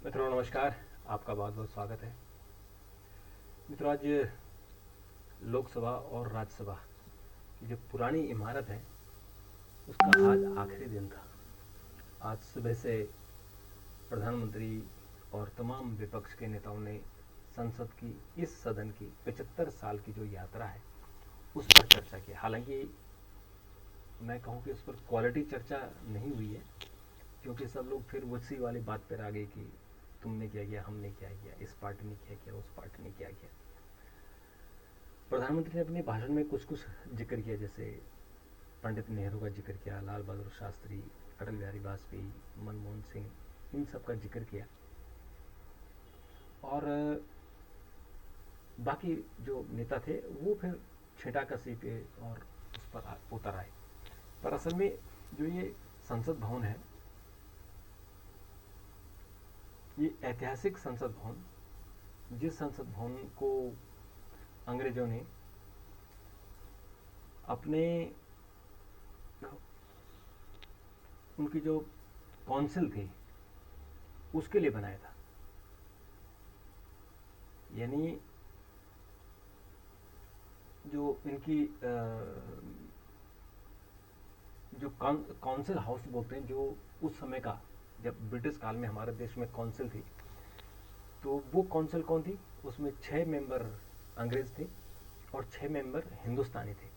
मित्रों नमस्कार। आपका बहुत बहुत स्वागत है। मित्रों, आज लोकसभा और राज्यसभा की जो पुरानी इमारत है उसका आज आखिरी दिन था। आज सुबह से प्रधानमंत्री और तमाम विपक्ष के नेताओं ने संसद की, इस सदन की 75 साल की जो यात्रा है उस पर चर्चा की। हालांकि मैं कहूँ कि उस पर क्वालिटी चर्चा नहीं हुई है, क्योंकि सब लोग फिर उसी वाली बात पर आ गए कि तुमने क्या किया, हमने क्या किया, इस पार्टी ने क्या किया, उस पार्टी ने क्या किया। प्रधानमंत्री ने अपने भाषण में कुछ कुछ जिक्र किया, जैसे पंडित नेहरू का जिक्र किया, लाल बहादुर शास्त्री, अटल बिहारी वाजपेयी, मनमोहन सिंह, इन सब का जिक्र किया। और बाकी जो नेता थे वो फिर छेटाकसी पे और उस पर उतर आए। पर असल में जो ये संसद भवन है, ये ऐतिहासिक संसद भवन, जिस संसद भवन को अंग्रेजों ने अपने, उनकी जो काउंसिल थी उसके लिए बनाया था। यानी जो इनकी जो काउंसिल हाउस बोलते हैं, जो उस समय का, जब ब्रिटिश काल में हमारे देश में काउंसिल थी, तो वो काउंसिल कौन थी? उसमें 6 मेंबर अंग्रेज थे और 6 मेंबर हिंदुस्तानी थे।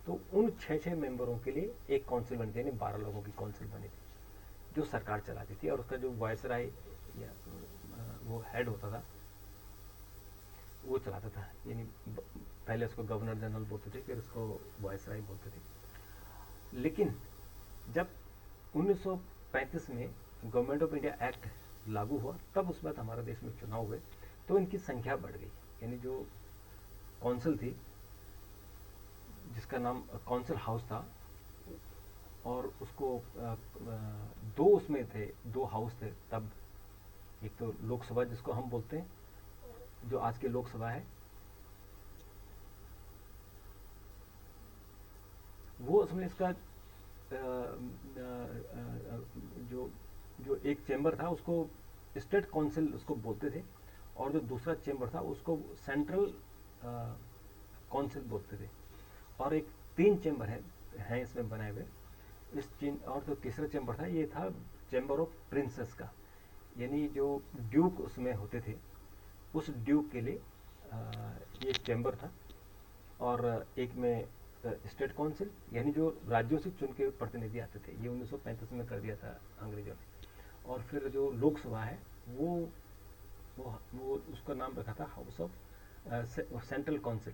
तो उन 6 मेंबरों के लिए एक काउंसिल बनी थी, यानी 12 लोगों की काउंसिल बनी थी जो सरकार चलाती थी। और उसका जो वायसराय या वो हेड होता था वो चलाता था। यानी पहले उसको गवर्नर जनरल बोलते थे, फिर उसको वायसराय बोलते थे। लेकिन जब 1935 में गवर्नमेंट ऑफ इंडिया एक्ट लागू हुआ, तब उस बाद हमारे देश में चुनाव हुए, तो इनकी संख्या बढ़ गई। यानी जो काउंसिल थी, जिसका नाम काउंसिल हाउस था, और उसको दो उसमें थे, दो हाउस थे तब। एक तो लोकसभा जिसको हम बोलते हैं, जो आज की लोकसभा है, वो उसमें इसका जो जो एक चेंबर था उसको स्टेट काउंसिल उसको बोलते थे, और जो दूसरा चेंबर था उसको सेंट्रल काउंसिल बोलते थे। और एक 3 चेंबर हैं इसमें बनाए हुए। और जो तीसरा चेंबर था, ये था चेंबर ऑफ प्रिंसेस का। यानी जो ड्यूक उसमें होते थे, उस ड्यूक के लिए ये एक चेंबर था। और एक में स्टेट काउंसिल, यानी जो राज्यों से चुन के प्रतिनिधि आते थे, ये 1935 में कर दिया था अंग्रेजों ने। और फिर जो लोकसभा है वो उसका नाम रखा था हाउस ऑफ सेंट्रल काउंसिल।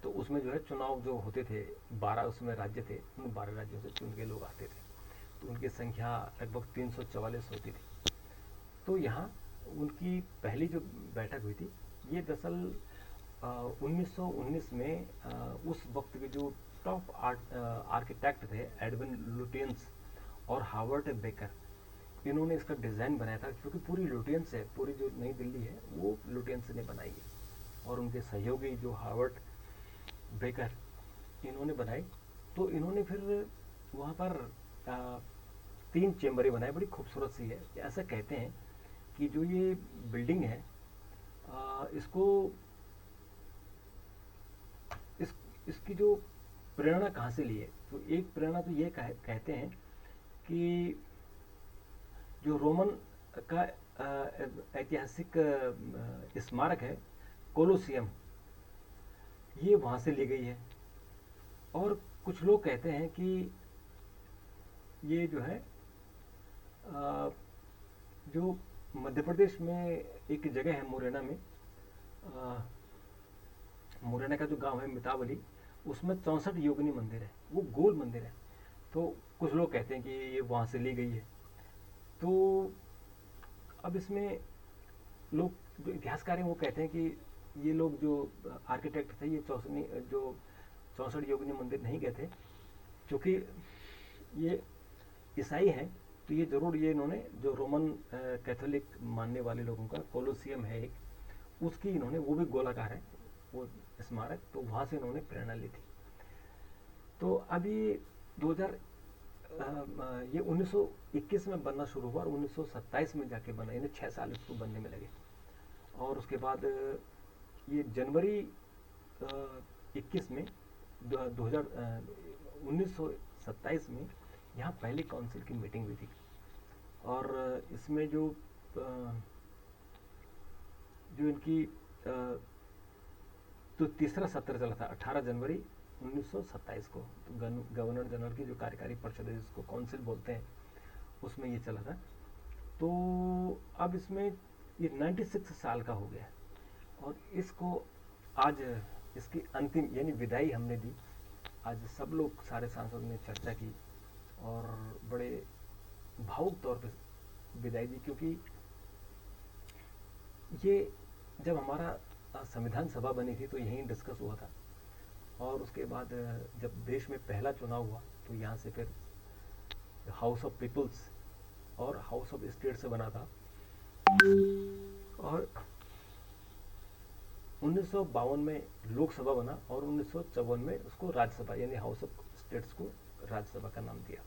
तो उसमें जो है चुनाव जो होते थे, 12 उसमें राज्य थे, उन 12 राज्यों से चुन के लोग आते थे। तो उनकी संख्या लगभग 344 होती थी। तो यहाँ उनकी पहली जो बैठक हुई थी, ये दरअसल 1919 में उस वक्त के जो टॉप आर्किटेक्ट थे, एडविन लुटियंस और हार्वर्ड बेकर, इन्होंने इसका डिज़ाइन बनाया था। क्योंकि पूरी लुटियंस है, पूरी जो नई दिल्ली है वो लुटियंस ने बनाई है, और उनके सहयोगी जो हार्वर्ड बेकर, इन्होंने बनाई। तो इन्होंने फिर वहाँ पर 3 चेंबरें बनाई, बड़ी खूबसूरत सी है। ऐसा कहते हैं कि जो ये बिल्डिंग है, इसको इस इसकी जो प्रेरणा कहाँ से ली है, तो एक प्रेरणा तो ये कहते हैं कि जो रोमन का ऐतिहासिक स्मारक है, कोलोसियम, ये वहाँ से ली गई है। और कुछ लोग कहते हैं कि ये जो है अ, जो मध्य प्रदेश में एक जगह है मुरैना में, अ, मुरैना का जो गांव है मितावली, उसमें 64 योगिनी मंदिर है, वो गोल मंदिर है। तो कुछ लोग कहते हैं कि ये वहाँ से ली गई है। तो अब इसमें लोग, जो इतिहासकार हैं, वो कहते हैं कि ये लोग जो आर्किटेक्ट थे, ये चौसनी जो 64 योगिनी मंदिर नहीं गए थे, क्योंकि ये ईसाई हैं। तो ये जरूर, ये इन्होंने जो रोमन कैथोलिक मानने वाले लोगों का कोलोसियम है एक, उसकी इन्होंने, वो भी गोलाकार है वो स्मारक, तो वहाँ से इन्होंने प्रेरणा ली थी। तो अभी 2000 ये 1921 में बनना शुरू हुआ और 1927 में जाके बना, यानी 6 साल इसको बनने में लगे। और उसके बाद ये जनवरी 21 में 1927 में यहाँ पहली काउंसिल की मीटिंग हुई थी। और इसमें जो इनकी तो तीसरा सत्र चला था 18 जनवरी 1927 को। तो गवर्नर जनरल की जो कार्यकारी परिषद है, जिसको काउंसिल बोलते हैं, उसमें ये चला था। तो अब इसमें ये 96 साल का हो गया और इसको आज इसकी अंतिम यानी विदाई हमने दी। आज सब लोग, सारे सांसद ने चर्चा की और बड़े भावुक तौर पे विदाई दी, क्योंकि ये जब हमारा संविधान सभा बनी थी तो यहीं डिस्कस हुआ था। और उसके बाद जब देश में पहला चुनाव हुआ तो यहाँ से फिर हाउस ऑफ पीपल्स और हाउस ऑफ स्टेट से बना था। और 1952 में लोकसभा बना और 1954 में उसको राज्यसभा यानी हाउस ऑफ स्टेट्स को राज्यसभा का नाम दिया।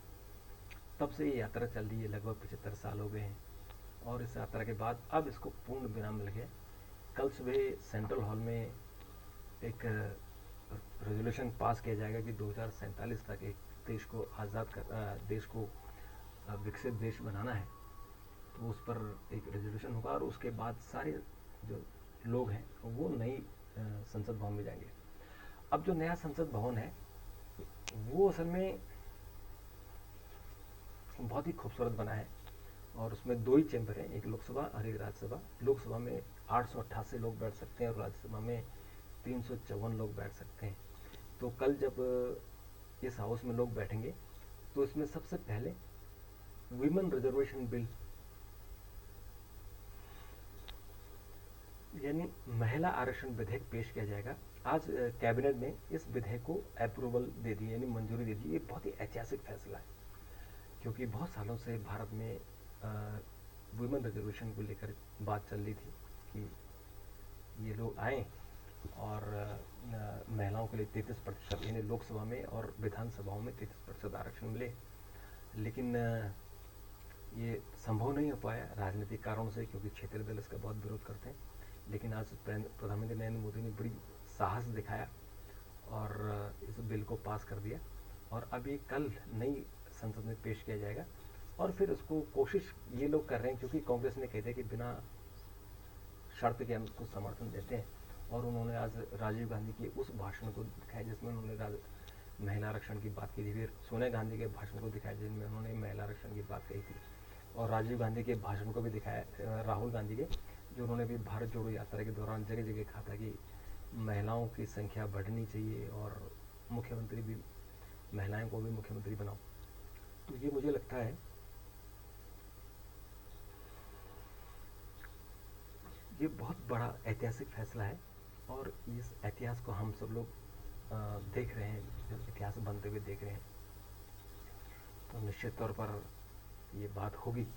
तब से ये यात्रा चल रही है, लगभग 75 साल हो गए हैं। और इस यात्रा के बाद अब इसको पूर्ण विराम मिल गया। कल सुबह सेंट्रल हॉल में एक रेजोल्यूशन पास किया जाएगा कि 2047 तक एक देश को देश को विकसित देश बनाना है। तो उस पर एक रेजोल्यूशन होगा और उसके बाद सारे जो लोग हैं वो नई संसद भवन में जाएंगे। अब जो नया संसद भवन है वो असल में बहुत ही खूबसूरत बना है और उसमें 2 ही चैम्बर हैं, एक लोकसभा और एक राज्यसभा। लोकसभा में 888 लोग बैठ सकते हैं और राज्यसभा में 354 लोग बैठ सकते हैं। तो कल जब इस हाउस में लोग बैठेंगे तो इसमें सबसे पहले विमेन रिजर्वेशन बिल यानी महिला आरक्षण विधेयक पेश किया जाएगा। आज कैबिनेट ने इस विधेयक को अप्रूवल दे दी, यानी मंजूरी दे दी। ये बहुत ही ऐतिहासिक फैसला है, क्योंकि बहुत सालों से भारत में वुमेन रिजर्वेशन को लेकर बात चल रही थी कि ये लोग आए और महिलाओं के लिए 33% यानी लोकसभा में और विधानसभाओं में 33% आरक्षण मिले। लेकिन ये संभव नहीं हो पाया राजनीतिक कारणों से, क्योंकि क्षेत्रीय दल इसका बहुत विरोध करते हैं। लेकिन आज प्रधानमंत्री नरेंद्र मोदी ने बड़ी साहस दिखाया और इस बिल को पास कर दिया। और अब ये कल नई संसद में पेश किया जाएगा और फिर उसको कोशिश ये लोग कर रहे हैं, क्योंकि कांग्रेस ने कहते हैं कि बिना शर्त के हम उसको समर्थन देते हैं। और उन्होंने आज राजीव गांधी के उस भाषण को दिखाया जिसमें उन्होंने महिला आरक्षण की बात की थी। फिर सोनिया गांधी के भाषण को दिखाया जिनमें उन्होंने महिला आरक्षण की बात कही थी। और राजीव गांधी के भाषण को भी दिखाया, राहुल गांधी के, जो उन्होंने भी भारत जोड़ो यात्रा के दौरान जगह जगह कहा था कि महिलाओं की संख्या बढ़नी चाहिए और मुख्यमंत्री भी, महिलाओं को भी मुख्यमंत्री बनाओ। तो ये मुझे लगता है ये बहुत बड़ा ऐतिहासिक फैसला है और इस इतिहास को हम सब लोग देख रहे हैं, इतिहास बनते हुए देख रहे हैं। तो निश्चित तौर पर ये बात होगी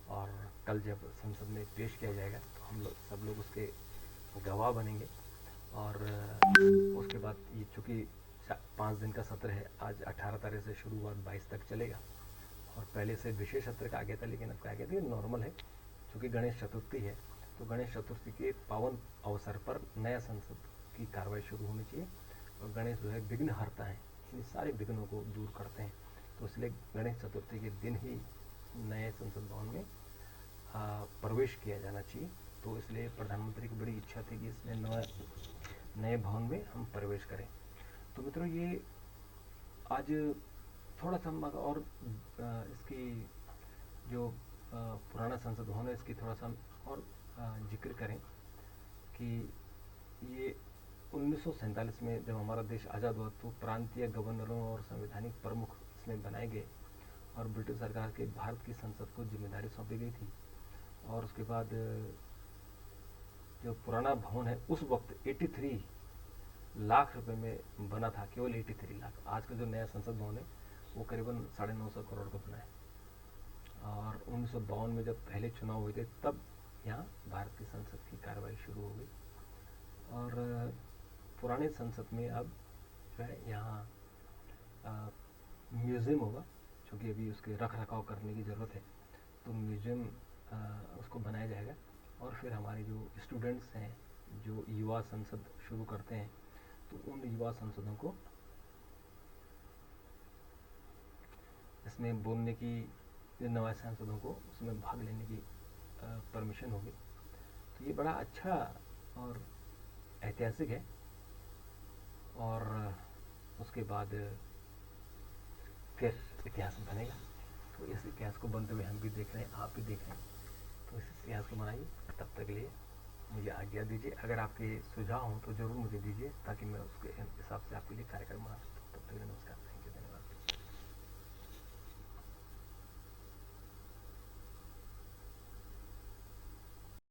और कल जब संसद में पेश किया जाएगा तो हम लोग सब लोग उसके गवाह बनेंगे। और उसके बाद ये चूँकि 5 दिन का सत्र है, आज 18 तारीख से शुरू हुआ, 22 तक चलेगा। और पहले से विशेष सत्र का गया था, लेकिन अब क्या कहते हैं नॉर्मल है, क्योंकि गणेश चतुर्थी है। तो गणेश चतुर्थी के पावन अवसर पर नया संसद की कार्रवाई शुरू होनी चाहिए। और गणेश जो है विघ्नहर्ता है, इन सारे विघ्नों को दूर करते हैं। तो इसलिए गणेश चतुर्थी के दिन ही नए संसद भवन में प्रवेश किया जाना चाहिए। तो इसलिए प्रधानमंत्री की बड़ी इच्छा थी कि इसमें नए भवन में हम प्रवेश करें। तो मित्रों, ये आज थोड़ा सा हम और इसकी जो पुराना संसद भवन है इसकी थोड़ा सा और जिक्र करें कि ये 1947 में जब हमारा देश आज़ाद हुआ तो प्रांतीय गवर्नरों और संवैधानिक प्रमुख इसमें बनाए गए और ब्रिटिश सरकार के भारत की संसद को जिम्मेदारी सौंपी गई थी। और उसके बाद जो पुराना भवन है उस वक्त 83 लाख रुपए में बना था, केवल 83 लाख। आज का जो नया संसद भवन है वो करीबन 950 करोड़ का बना है। और 1952 में जब पहले चुनाव हुए थे तब यहाँ भारत की संसद की कार्रवाई शुरू हो गई। और पुराने संसद में अब जो है यहाँ म्यूज़ियम होगा, चूँकि अभी उसके रख रखाव करने की ज़रूरत है, तो म्यूज़ियम उसको बनाया जाएगा। और फिर हमारे जो स्टूडेंट्स हैं जो युवा संसद शुरू करते हैं, तो उन युवा संसदों को इसमें बोलने की, नवा सांसदों को उसमें भाग लेने की परमिशन होगी। तो ये बड़ा अच्छा और ऐतिहासिक है। और उसके बाद फिर इतिहास बनेगा। तो इस इतिहास को बनते हुए हम भी देख रहे हैं, आप भी देख रहे हैं। तो इस इतिहास को बनाइए। तब तक के लिए मुझे आज्ञा दीजिए। अगर आपके सुझाव हों तो ज़रूर मुझे दीजिए, ताकि मैं उसके हिसाब से आपके लिए कार्यक्रम बना सकूँ। तब तक के लिए नमस्कार।